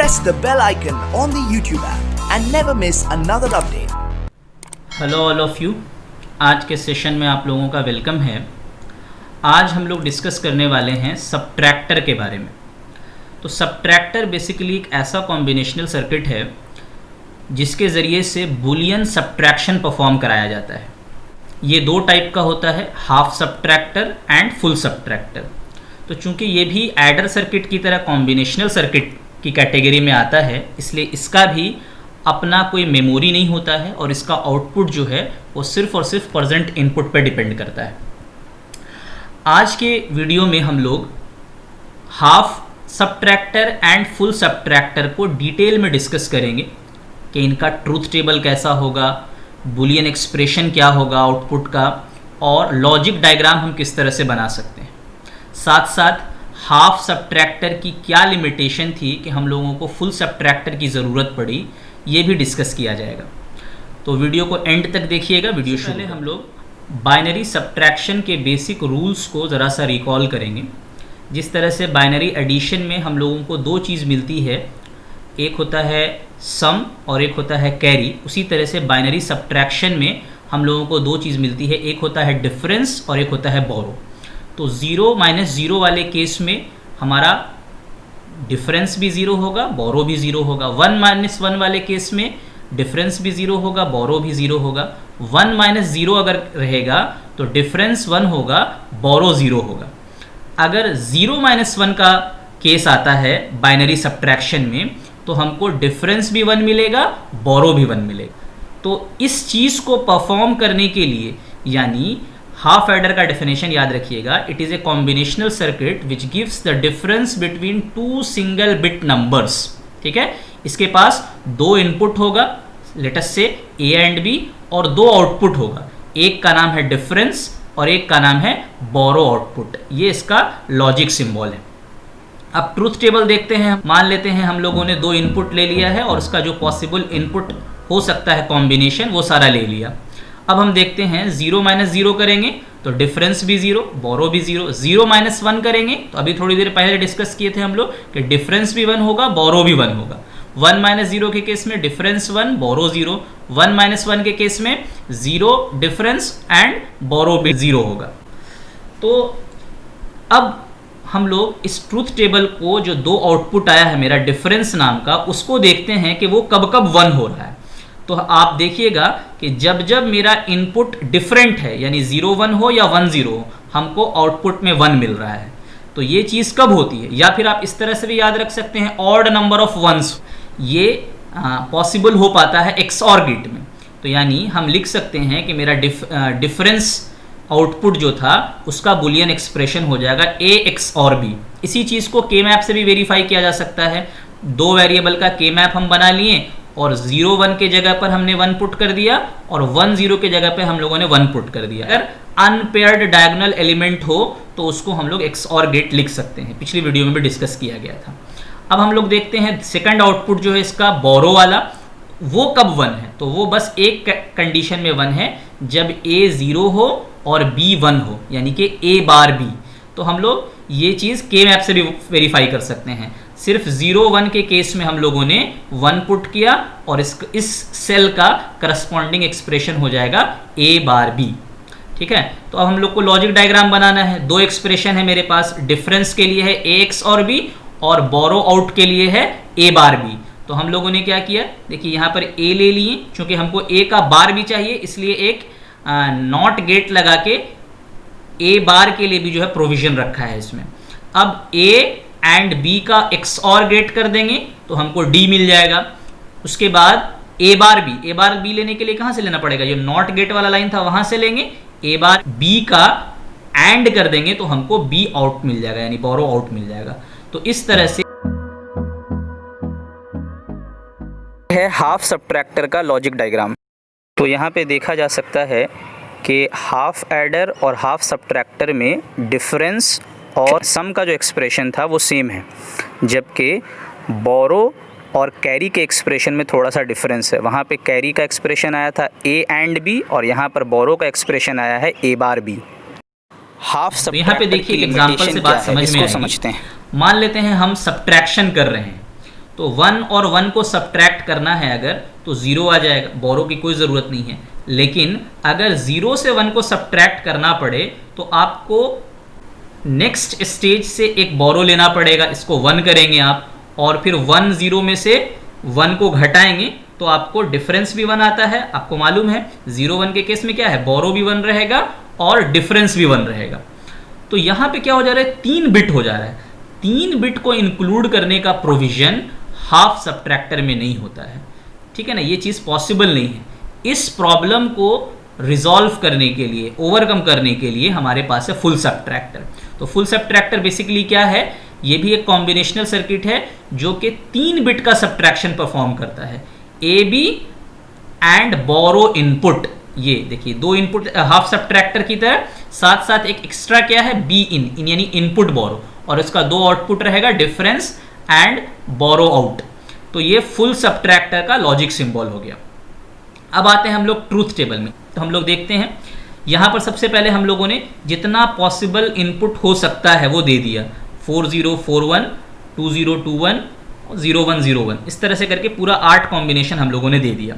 press the bell icon on the YouTube app and never miss another update. Hello all of you, आज के session में आप लोगों का वेलकम है। आज हम लोग डिस्कस करने वाले हैं सबट्रैक्टर के बारे में। तो सबट्रैक्टर बेसिकली एक ऐसा कॉम्बिनेशनल सर्किट है जिसके ज़रिए से बुलियन सबट्रैक्शन परफॉर्म कराया जाता है। ये दो टाइप का होता है, half subtractor and full subtractor. तो चूंकि ये भी एडर सर्किट की तरह कॉम्बिनेशनल सर्किट की कैटेगरी में आता है, इसलिए इसका भी अपना कोई मेमोरी नहीं होता है और इसका आउटपुट जो है वो सिर्फ और सिर्फ प्रेजेंट इनपुट पर डिपेंड करता है। आज के वीडियो में हम लोग half subtractor and full subtractor को डिटेल में डिस्कस करेंगे कि इनका ट्रूथ टेबल कैसा होगा, बुलियन एक्सप्रेशन क्या होगा आउटपुट का, और लॉजिक डायग्राम हम किस तरह से बना सकते हैं। साथ साथ हाफ सबट्रैक्टर की क्या लिमिटेशन थी कि हम लोगों को फुल सबट्रैक्टर की ज़रूरत पड़ी, ये भी डिस्कस किया जाएगा। तो वीडियो को एंड तक देखिएगा। वीडियो शुरू हम लोग बाइनरी सबट्रैक्शन के बेसिक रूल्स को ज़रा सा रिकॉल करेंगे। जिस तरह से बाइनरी एडिशन में हम लोगों को दो चीज़ मिलती है, एक होता है सम और एक होता है कैरी, उसी तरह से बाइनरी सबट्रैक्शन में हम लोगों को दो चीज़ मिलती है, एक होता है डिफरेंस और एक होता है बोरो। तो 0 - 0 वाले केस में हमारा डिफरेंस भी 0 होगा, बोरो भी 0 होगा। 1 - 1 वाले केस में डिफरेंस भी 0 होगा, बोरो भी 0 होगा। 1 - 0 अगर रहेगा तो डिफरेंस 1 होगा, बोरो 0 होगा। अगर 0 - 1 का केस आता है बाइनरी सबट्रैक्शन में तो हमको डिफरेंस भी 1 मिलेगा, बोरो भी 1 मिलेगा। तो इस चीज़ को परफॉर्म करने के लिए, यानी हाफ एडर का डेफिनेशन याद रखिएगा, it is a combinational circuit which gives the difference between two single bit numbers. ठीक है, इसके पास दो इनपुट होगा, लेट अस से ए एंड बी, और दो आउटपुट होगा, एक का नाम है डिफरेंस और एक का नाम है बोरो आउटपुट। ये इसका लॉजिक सिंबल है। अब ट्रूथ टेबल देखते हैं। मान लेते हैं हम लोगों ने दो इनपुट ले लिया है और उसका जो पॉसिबल इनपुट हो सकता है कॉम्बिनेशन वो सारा ले लिया। अब हम देखते हैं 0 - 0 करेंगे तो डिफरेंस भी 0, बोरो भी 0। 0 - 1 करेंगे तो अभी थोड़ी देर पहले डिस्कस किए थे हम लोग कि डिफरेंस भी 1 होगा, बोरो भी 1 होगा। 1 - 0 के केस में डिफरेंस 1, बोरो 0। 1 - 1 के केस में 0 डिफरेंस एंड बोरो भी 0 होगा। तो अब हम लोग इस ट्रूथ टेबल को, जो दो आउटपुट आया है मेरा डिफरेंस नाम का, उसको देखते हैं कि वो कब कब 1 हो रहा है। तो आप देखिएगा कि जब जब मेरा इनपुट डिफरेंट है, यानी 0 1 हो या 1 0 हो, हमको आउटपुट में 1 मिल रहा है। तो ये चीज़ कब होती है, या फिर आप इस तरह से भी याद रख सकते हैं, ऑड नंबर ऑफ वंस। ये पॉसिबल हो पाता है XOR गेट में। तो यानी हम लिख सकते हैं कि मेरा डिफरेंस आउटपुट जो था उसका बुलियन एक्सप्रेशन हो जाएगा A XOR B। इसी चीज़ को के मैप से भी वेरीफाई किया जा सकता है। दो वेरिएबल का के मैप हम बना लिए और 0 1 के जगह पर हमने 1 पुट कर दिया और 1 0 के जगह पे हम लोगों ने 1 पुट कर दिया। अगर अनपेयर्ड डायगोनल एलिमेंट हो तो उसको हम लोग XOR गेट लिख सकते हैं, पिछली वीडियो में भी डिस्कस किया गया था। अब हम लोग देखते हैं सेकंड आउटपुट जो है इसका बोरो वाला, वो कब 1 है। तो वो बस एक कंडीशन में 1 है, जब A 0 हो और B 1 हो, यानी कि A बार B। तो हम लोग ये चीज़ के मैप से भी वेरीफाई कर सकते हैं। सिर्फ 0 1 के केस में हम लोगों ने 1 पुट किया और इस सेल का करस्पॉन्डिंग एक्सप्रेशन हो जाएगा A बार B। ठीक है, तो अब हम लोग को लॉजिक डायग्राम बनाना है। दो एक्सप्रेशन है मेरे पास, डिफरेंस के लिए है A XOR B और बोरो आउट के लिए है A बार B। तो हम लोगों ने क्या किया, देखिए यहाँ पर A ले लिए, क्योंकि हमको A का बार भी चाहिए, इसलिए एक नॉट गेट लगा के A बार के लिए भी जो है प्रोविजन रखा है इसमें। अब A एंड B का XOR गेट कर देंगे तो हमको D मिल जाएगा। उसके बाद A बार B लेने के लिए कहाँ से लेना पड़ेगा, जो नॉट गेट वाला लाइन था वहां से लेंगे। A बार B का एंड कर देंगे तो हमको B आउट मिल जाएगा, यानी बोरो आउट मिल जाएगा। तो इस तरह से है हाफ सबट्रैक्टर का लॉजिक डायग्राम। तो यहाँ पे देखा जा सकता है कि हाफ एडर और हाफ सबट्रैक्टर में डिफरेंस और सम का जो एक्सप्रेशन था वो सेम है, जबकि बोरो और कैरी के एक्सप्रेशन में थोड़ा सा डिफरेंस है। वहाँ पे कैरी का एक्सप्रेशन आया था A एंड B और यहाँ पर बोरो का एक्सप्रेशन आया है A बार B। हाफ सब यहाँ पे देखिए एग्जांपल से बात समझ में आएगी। समझते हैं, मान लेते हैं हम सब्ट्रैक्शन कर रहे हैं, तो 1 और 1 को सब्ट्रैक्ट करना है अगर, तो 0 आ जाएगा, बोरो की कोई ज़रूरत नहीं है। लेकिन अगर 0 से 1 को सब्ट्रैक्ट करना पड़े तो आपको नेक्स्ट स्टेज से एक बोरो लेना पड़ेगा, इसको 1 करेंगे आप, और फिर 1 0 में से 1 को घटाएंगे तो आपको डिफरेंस भी 1 आता है। आपको मालूम है 0 1 के केस में क्या है, बोरो भी 1 रहेगा और डिफरेंस भी 1 रहेगा। तो यहाँ पे क्या हो जा रहा है, 3 बिट हो जा रहा है। 3 बिट को इंक्लूड करने का प्रोविजन हाफ सब्ट्रैक्टर में नहीं होता है, ठीक है ना, ये चीज़ पॉसिबल नहीं है। इस प्रॉब्लम को रिजॉल्व करने के लिए, ओवरकम करने के लिए हमारे पास है फुल सब्ट्रैक्टर। तो फुल सब्ट्रैक्टर बेसिकली क्या है, ये भी एक कॉम्बिनेशनल सर्किट है जो कि 3 बिट का सब्ट्रैक्शन परफॉर्म करता है। A B and borrow input, ये देखिए 2 इनपुट हाफ सब्ट्रैक्टर की तरह, साथ साथ एक एक्स्ट्रा क्या है, बी इन यानी इनपुट बोरो, और इसका 2 आउटपुट रहेगा, डिफरेंस एंड बोरो आउट। तो ये फुल सब्ट्रैक्टर का लॉजिक सिंबल हो गया। अब आते हैं हम लोग ट्रूथ टेबल में। तो हम लोग देखते हैं यहाँ पर सबसे पहले हम लोगों ने जितना पॉसिबल इनपुट हो सकता है वो दे दिया, 4041, 2021 और 0101, इस तरह से करके पूरा 8 कॉम्बिनेशन हम लोगों ने दे दिया।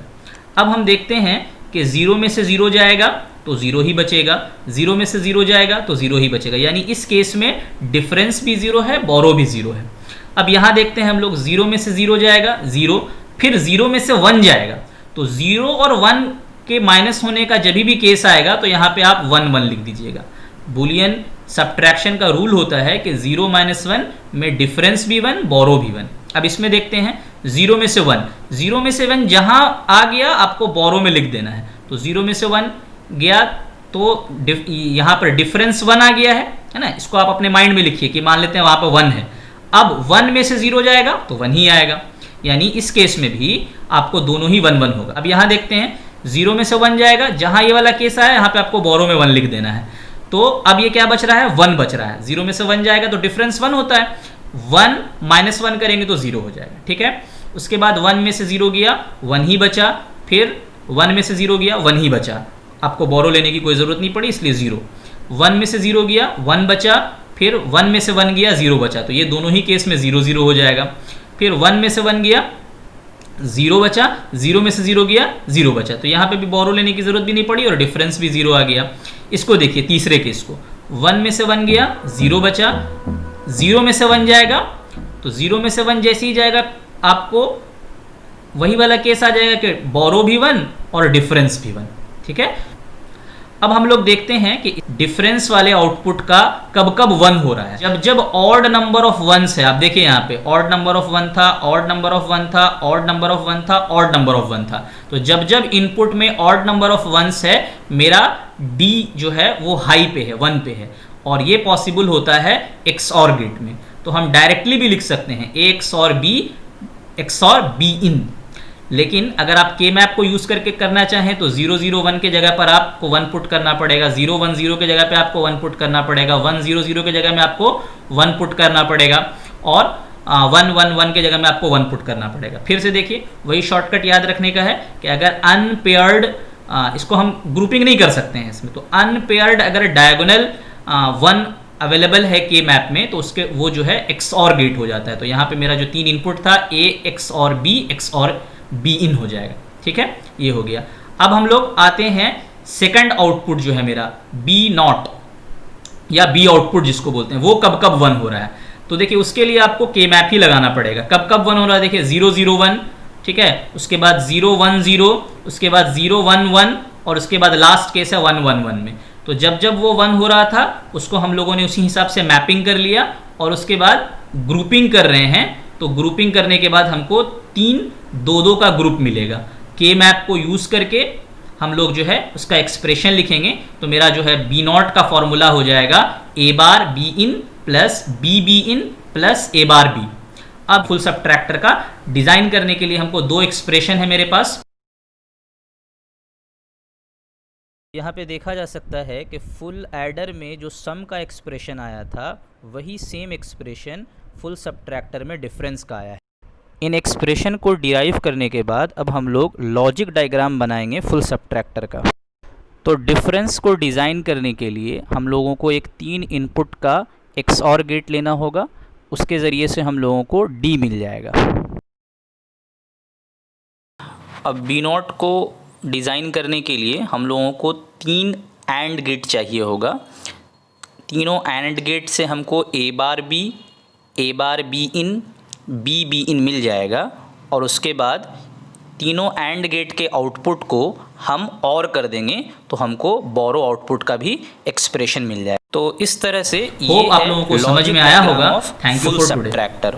अब हम देखते हैं कि 0 में से 0 जाएगा तो 0 ही बचेगा, 0 में से 0 जाएगा तो 0 ही बचेगा, यानी इस केस में डिफरेंस भी 0 है, बोरो भी 0 है। अब यहाँ देखते हैं हम लोग 0 में से 0 जाएगा 0, फिर 0 में से 1 जाएगा, तो 0 और 1 के माइनस होने का जब भी केस आएगा तो यहाँ पे आप 1 1 लिख दीजिएगा। बुलियन सब्ट्रैक्शन का रूल होता है कि 0 - 1 में डिफरेंस भी 1, बोरो भी 1। अब इसमें देखते हैं 0 में से 1, 0 में से 1 जहाँ आ गया आपको बोरो में लिख देना है। तो 0 में से 1 गया तो यहाँ पर डिफरेंस 1 आ गया है ना, इसको आप अपने माइंड में लिखिए कि मान लेते हैं वहाँ पर 1 है। अब 1 में से 0 जाएगा तो 1 ही आएगा, यानी इस केस में भी आपको दोनों ही 1 1 होगा। अब यहाँ देखते हैं 0 में से 1 जाएगा, जहाँ ये वाला केस आया यहाँ पे आपको बोरो में 1 लिख देना है। तो अब ये क्या बच रहा है, 1 बच रहा है। 0 में से 1 जाएगा तो डिफरेंस 1 होता है, 1 - 1 करेंगे तो 0 हो जाएगा, ठीक है। उसके बाद 1 में से 0 गया 1 ही बचा, फिर 1 में से 0 गया 1 ही बचा, आपको बोरो लेने की कोई ज़रूरत नहीं पड़ी इसलिए 0। 1 में से 0 गया 1 बचा, फिर 1 में से 1 गया 0 बचा, तो ये दोनों ही केस में 0 0 हो जाएगा। फिर 1 में से 1 गया 0 बचा, 0 में से 0 गया 0 बचा, तो यहाँ पे भी बोरो लेने की ज़रूरत भी नहीं पड़ी और डिफरेंस भी 0 आ गया। इसको देखिए तीसरे केस को, 1 में से 1 गया 0 बचा, 0 में से 1 जाएगा तो 0 में से 1 जैसे ही जाएगा आपको वही वाला केस आ जाएगा कि बोरो भी 1 और डिफरेंस भी 1, ठीक है। अब हम लोग देखते हैं कि डिफरेंस वाले आउटपुट का कब कब 1 हो रहा है, जब जब ऑड नंबर ऑफ 1s है। आप देखिए यहाँ पे ऑड नंबर ऑफ 1 था, ऑड नंबर ऑफ 1 था, ऑड नंबर ऑफ 1 था, ऑड नंबर ऑफ 1 था। तो जब जब इनपुट में ऑड नंबर ऑफ 1s है, मेरा डी जो है वो हाई पे है, 1 पे है, और ये पॉसिबल होता है XOR गेट में। तो हम डायरेक्टली भी लिख सकते हैं A XOR B in, लेकिन अगर आप के मैप को यूज करके करना चाहें तो 0 0 1 के जगह पर आपको 1 पुट करना पड़ेगा, 0 1 0 के जगह पे आपको 1 पुट करना पड़ेगा, 1 0 0 के जगह में आपको 1 पुट करना पड़ेगा, और 1 1 1 के जगह में आपको 1 पुट करना पड़ेगा। फिर से देखिए वही शॉर्टकट याद रखने का है कि अगर अनपेयर्ड, इसको हम ग्रुपिंग नहीं कर सकते हैं इसमें, तो अनपेयर्ड अगर डायगोनल 1 अवेलेबल है के मैप में तो उसके वो जो है XOR गेट हो जाता है। तो यहाँ पे मेरा जो 3 इनपुट था A XOR B XOR B in हो जाएगा, ठीक है, ये हो गया। अब हम लोग आते हैं सेकंड आउटपुट जो है मेरा B0 या B आउटपुट जिसको बोलते हैं, वो कब कब 1 हो रहा है। तो देखिए उसके लिए आपको के मैप ही लगाना पड़ेगा। कब कब 1 हो रहा है, देखिए 0 0 1, ठीक है, उसके बाद 0 1 0, उसके बाद 0 1 1, और उसके बाद लास्ट केस है 1 1 1 में। तो जब जब वो 1 हो रहा था उसको हम लोगों ने उसी हिसाब से मैपिंग कर लिया, और उसके बाद ग्रुपिंग कर रहे हैं। तो ग्रुपिंग करने के बाद हमको 3 2 का ग्रुप मिलेगा। के मैप को यूज करके हम लोग जो है उसका एक्सप्रेशन लिखेंगे। तो मेरा जो है B0 का फॉर्मूला हो जाएगा A bar B in plus B in plus A bar B। अब फुल सब्ट्रैक्टर का डिजाइन करने के लिए हमको 2 एक्सप्रेशन है मेरे पास। यहाँ पे देखा जा सकता है कि फुल एडर में जो सम का एक्सप्रेशन आया था वही सेम एक्सप्रेशन फुल सब्ट्रैक्टर में डिफरेंस का आया है। इन एक्सप्रेशन को डिराइव करने के बाद अब हम लोग लॉजिक डायग्राम बनाएंगे फुल सब्ट्रैक्टर का। तो डिफरेंस को डिज़ाइन करने के लिए हम लोगों को एक 3 इनपुट का XOR गेट लेना होगा, उसके ज़रिए से हम लोगों को D मिल जाएगा। अब बी नॉट को डिज़ाइन करने के लिए हम लोगों को 3 एंड गेट चाहिए होगा। तीनों एंड गेट से हमको ए बार बी इन बी इन मिल जाएगा और उसके बाद तीनों एंड गेट के आउटपुट को हम और कर देंगे तो हमको बोरो आउटपुट का भी एक्सप्रेशन मिल जाए। तो इस तरह से ये आप लोगों को समझ में आया होगा। Thank you for today. Subtractor.